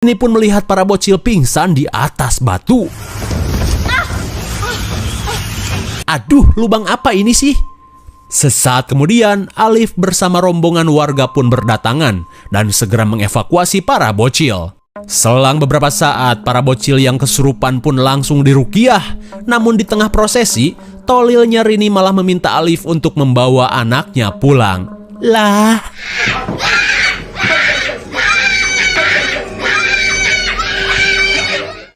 Ini pun melihat para bocil pingsan di atas batu. Aduh, lubang apa ini sih? Sesaat kemudian, Alif bersama rombongan warga pun berdatangan dan segera mengevakuasi para bocil. Selang beberapa saat, para bocil yang kesurupan pun langsung diruqyah. Namun di tengah prosesi, tolilnya Rini malah meminta Alif untuk membawa anaknya pulang. Lah.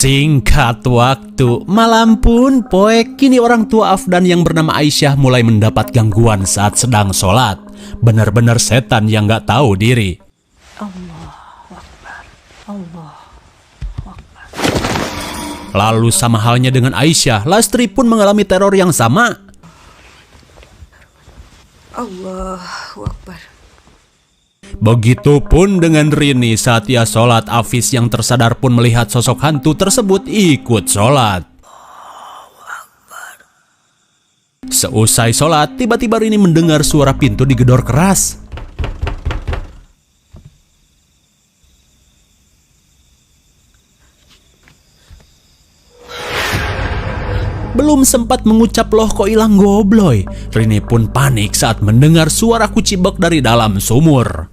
Singkat waktu, malam pun poek, kini orang tua Afdan yang bernama Aisyah mulai mendapat gangguan saat sedang sholat. Benar-benar setan yang gak tahu diri. Allahu Akbar, Allahu Akbar. Lalu sama halnya dengan Aisyah, Lastri pun mengalami teror yang sama. Allahu Akbar. Begitupun dengan Rini, saat ia sholat, Afis yang tersadar pun melihat sosok hantu tersebut ikut sholat. Seusai sholat, tiba-tiba Rini mendengar suara pintu digedor keras. Belum sempat mengucap loh kok hilang gobloy, Rini pun panik saat mendengar suara kucibek dari dalam sumur.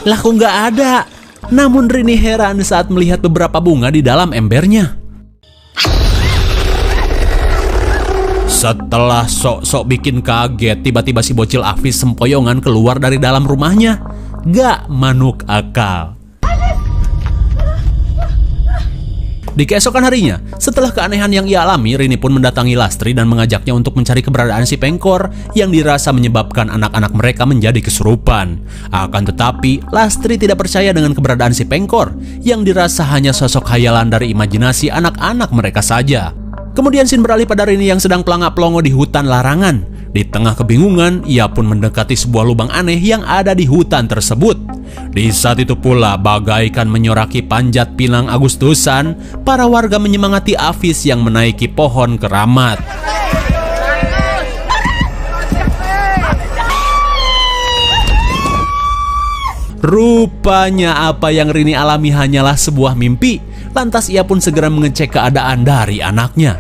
Lah kok nggak ada? Namun Rini heran saat melihat beberapa bunga di dalam embernya. Setelah sok-sok bikin kaget, tiba-tiba si bocil Afis sempoyongan keluar dari dalam rumahnya. Gak manuk akal. Di keesokan harinya, setelah keanehan yang ia alami, Rini pun mendatangi Lastri dan mengajaknya untuk mencari keberadaan si Pengkor yang dirasa menyebabkan anak-anak mereka menjadi kesurupan. Akan tetapi, Lastri tidak percaya dengan keberadaan si Pengkor yang dirasa hanya sosok khayalan dari imajinasi anak-anak mereka saja. Kemudian scene beralih pada Rini yang sedang pelangak-pelongo di hutan larangan. Di tengah kebingungan, ia pun mendekati sebuah lubang aneh yang ada di hutan tersebut. Di saat itu pula, bagaikan menyoraki panjat pinang Agustusan, para warga menyemangati Afis yang menaiki pohon keramat. Rupanya apa yang Rini alami hanyalah sebuah mimpi. Lantas ia pun segera mengecek keadaan dari anaknya.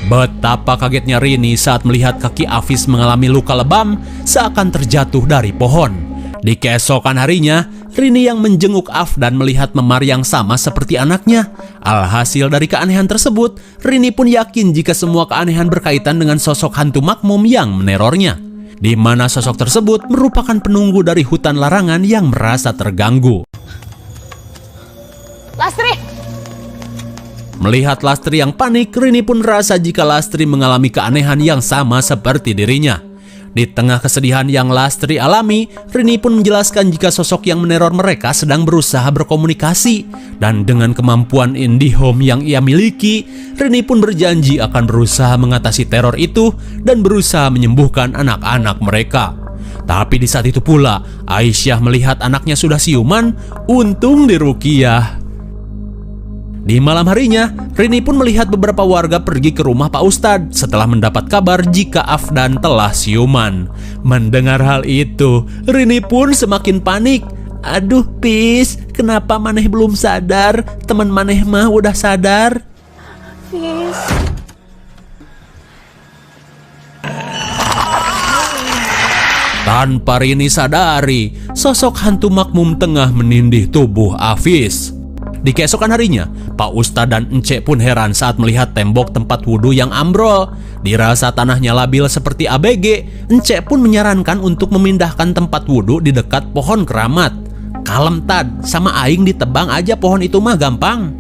Betapa kagetnya Rini saat melihat kaki Afis mengalami luka lebam seakan terjatuh dari pohon. Di keesokan harinya, Rini yang menjenguk Afdan melihat memar yang sama seperti anaknya. Alhasil dari keanehan tersebut, Rini pun yakin jika semua keanehan berkaitan dengan sosok hantu makmum yang menerornya. Di mana sosok tersebut merupakan penunggu dari hutan larangan yang merasa terganggu. Lastri! Melihat Lastri yang panik, Rini pun merasa jika Lastri mengalami keanehan yang sama seperti dirinya. Di tengah kesedihan yang Lastri alami, Rini pun menjelaskan jika sosok yang meneror mereka sedang berusaha berkomunikasi. Dan dengan kemampuan IndiHome yang ia miliki, Rini pun berjanji akan berusaha mengatasi teror itu dan berusaha menyembuhkan anak-anak mereka. Tapi di saat itu pula, Aisyah melihat anaknya sudah siuman, untung diruqyah. Di malam harinya, Rini pun melihat beberapa warga pergi ke rumah Pak Ustadz setelah mendapat kabar jika Afdan telah siuman. Mendengar hal itu, Rini pun semakin panik. Aduh Pis, kenapa maneh belum sadar? Teman maneh mah udah sadar. Pis. Tanpa Rini sadari, sosok hantu makmum tengah menindih tubuh Afis. Di keesokan harinya, Pak Ustadz dan Encek pun heran saat melihat tembok tempat wudhu yang ambrol. Dirasa tanahnya labil seperti ABG, Encek pun menyarankan untuk memindahkan tempat wudhu di dekat pohon keramat. Kalem Tad, sama aing ditebang aja pohon itu mah gampang.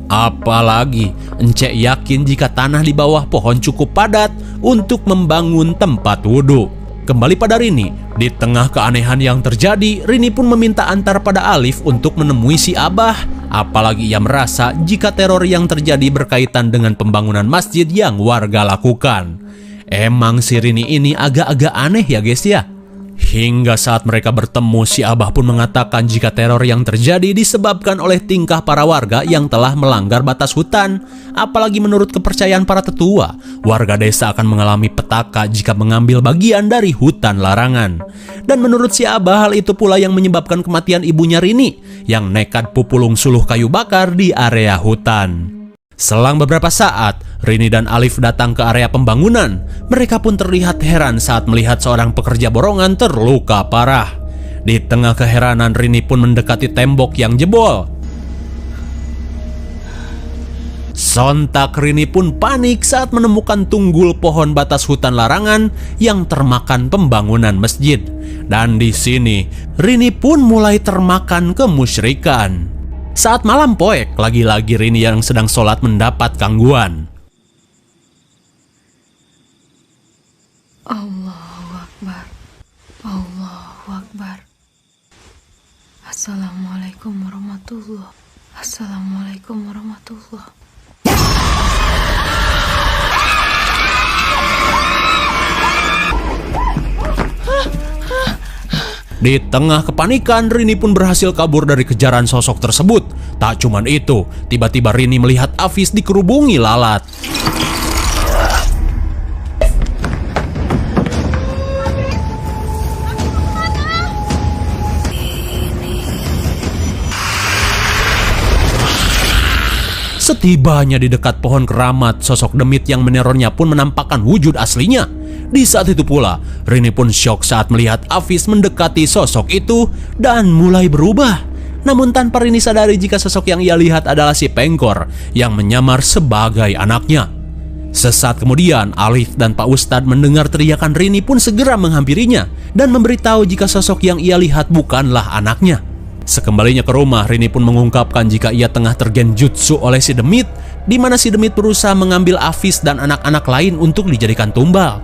Apalagi, Encek yakin jika tanah di bawah pohon cukup padat untuk membangun tempat wudhu. Kembali pada Rini, di tengah keanehan yang terjadi, Rini pun meminta antar pada Alif untuk menemui si Abah. Apalagi ia merasa jika teror yang terjadi berkaitan dengan pembangunan masjid yang warga lakukan. Emang si Rini ini agak-agak aneh ya guys ya. Hingga saat mereka bertemu, si Abah pun mengatakan jika teror yang terjadi disebabkan oleh tingkah para warga yang telah melanggar batas hutan. Apalagi menurut kepercayaan para tetua, warga desa akan mengalami petaka jika mengambil bagian dari hutan larangan. Dan menurut si Abah, hal itu pula yang menyebabkan kematian ibunya Rini yang nekat pupulung suluh kayu bakar di area hutan. Selang beberapa saat, Rini dan Alif datang ke area pembangunan. Mereka pun terlihat heran saat melihat seorang pekerja borongan terluka parah. Di tengah keheranan, Rini pun mendekati tembok yang jebol. Sontak Rini pun panik saat menemukan tunggul pohon batas hutan larangan yang termakan pembangunan masjid. Dan di sini, Rini pun mulai termakan kemusyrikan. Saat malam poek, lagi-lagi Rini yang sedang sholat mendapat gangguan. Allahu Akbar. Allahu Akbar. Assalamualaikum warahmatullahi. Assalamualaikum warahmatullahi. Di tengah kepanikan, Rini pun berhasil kabur dari kejaran sosok tersebut. Tak cuman itu, tiba-tiba Rini melihat Afis dikerubungi lalat. Setibanya di dekat pohon keramat, sosok demit yang menerornya pun menampakkan wujud aslinya. Di saat itu pula, Rini pun syok saat melihat Afis mendekati sosok itu dan mulai berubah. Namun tanpa Rini sadari jika sosok yang ia lihat adalah si Pengkor yang menyamar sebagai anaknya. Sesaat kemudian, Alif dan Pak Ustadz mendengar teriakan Rini pun segera menghampirinya dan memberitahu jika sosok yang ia lihat bukanlah anaknya. Sekembalinya ke rumah, Rini pun mengungkapkan jika ia tengah tergenjutsu oleh si demit, di mana si demit berusaha mengambil Afis dan anak-anak lain untuk dijadikan tumbal.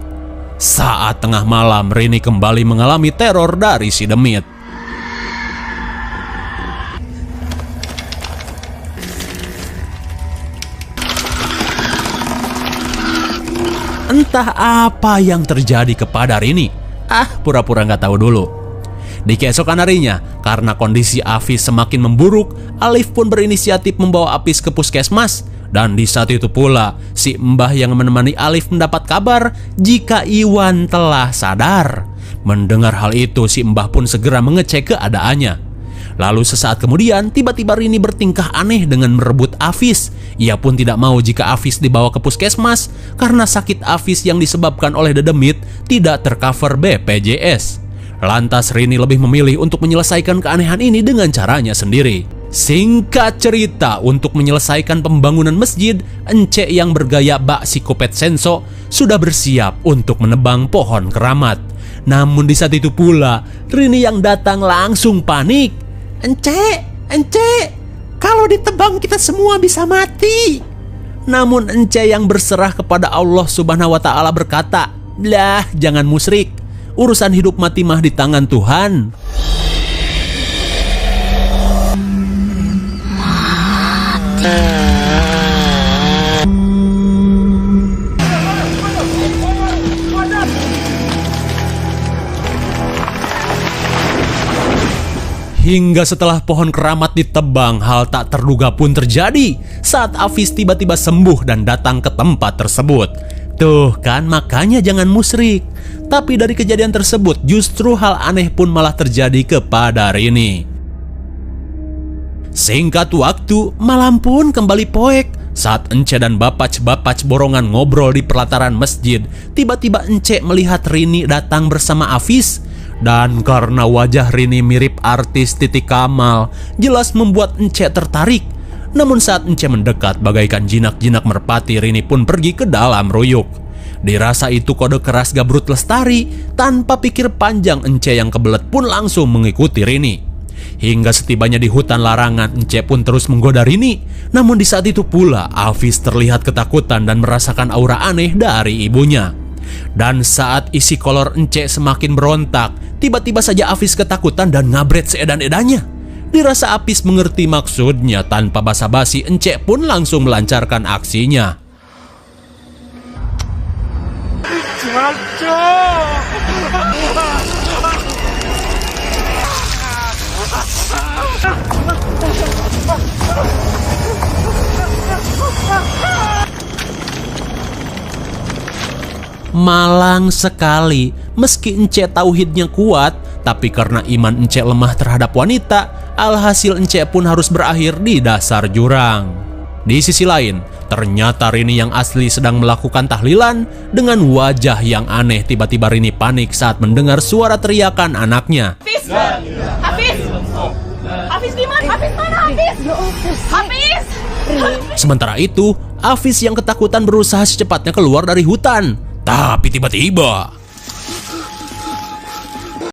Saat tengah malam, Rini kembali mengalami teror dari si demit. Entah apa yang terjadi kepada Rini. Pura-pura nggak tahu dulu. Di keesokan harinya, karena kondisi Afis semakin memburuk, Alif pun berinisiatif membawa Afis ke puskesmas. Dan di saat itu pula, si Mbah yang menemani Alif mendapat kabar jika Iwan telah sadar. Mendengar hal itu, si Mbah pun segera mengecek keadaannya. Lalu sesaat kemudian, tiba-tiba Rini bertingkah aneh dengan merebut Afis. Ia pun tidak mau jika Afis dibawa ke puskesmas karena sakit Afis yang disebabkan oleh dedemit tidak tercover BPJS. Lantas Rini lebih memilih untuk menyelesaikan keanehan ini dengan caranya sendiri. Singkat cerita, untuk menyelesaikan pembangunan masjid, Encek yang bergaya bak psikopet senso sudah bersiap untuk menebang pohon keramat. Namun di saat itu pula, Rini yang datang langsung panik. Encek, kalau ditebang kita semua bisa mati. Namun Encek yang berserah kepada Allah Subhanahu wa Ta'ala berkata, "Lah, jangan musyrik. Urusan hidup mati mah di tangan Tuhan." Hingga setelah pohon keramat ditebang, hal tak terduga pun terjadi saat Afis tiba-tiba sembuh dan datang ke tempat tersebut. Tuh kan, makanya jangan musyrik. Tapi dari kejadian tersebut, justru hal aneh pun malah terjadi kepada Rini. Singkat waktu, malam pun kembali poek. Saat Encek dan bapac-bapac borongan ngobrol di pelataran masjid, tiba-tiba Encek melihat Rini datang bersama Afis. Dan karena wajah Rini mirip artis Titi Kamal, jelas membuat Encek tertarik. Namun saat Encek mendekat bagaikan jinak-jinak merpati, Rini pun pergi ke dalam ruyuk. Dirasa itu kode keras Gabrut Lestari, tanpa pikir panjang Encek yang kebelet pun langsung mengikuti Rini. Hingga setibanya di hutan larangan, Encek pun terus menggoda Rini. Namun di saat itu pula, Afis terlihat ketakutan dan merasakan aura aneh dari ibunya. Dan saat isi kolor Encek semakin berontak, tiba-tiba saja Afis ketakutan dan ngabret seedan-edannya. Dirasa Afis mengerti maksudnya, tanpa basa-basi Encek pun langsung melancarkan aksinya. Malang sekali, meski Ence tauhidnya kuat, tapi karena iman Ence lemah terhadap wanita, alhasil Ence pun harus berakhir di dasar jurang. Di sisi lain, ternyata Rini yang asli sedang melakukan tahlilan. Dengan wajah yang aneh, tiba-tiba Rini panik saat mendengar suara teriakan anaknya. Hafiz! Hafiz! Hafiz gimana? Hafiz mana Hafiz? Hafiz! Sementara itu, Hafiz yang ketakutan berusaha secepatnya keluar dari hutan. Tapi tiba-tiba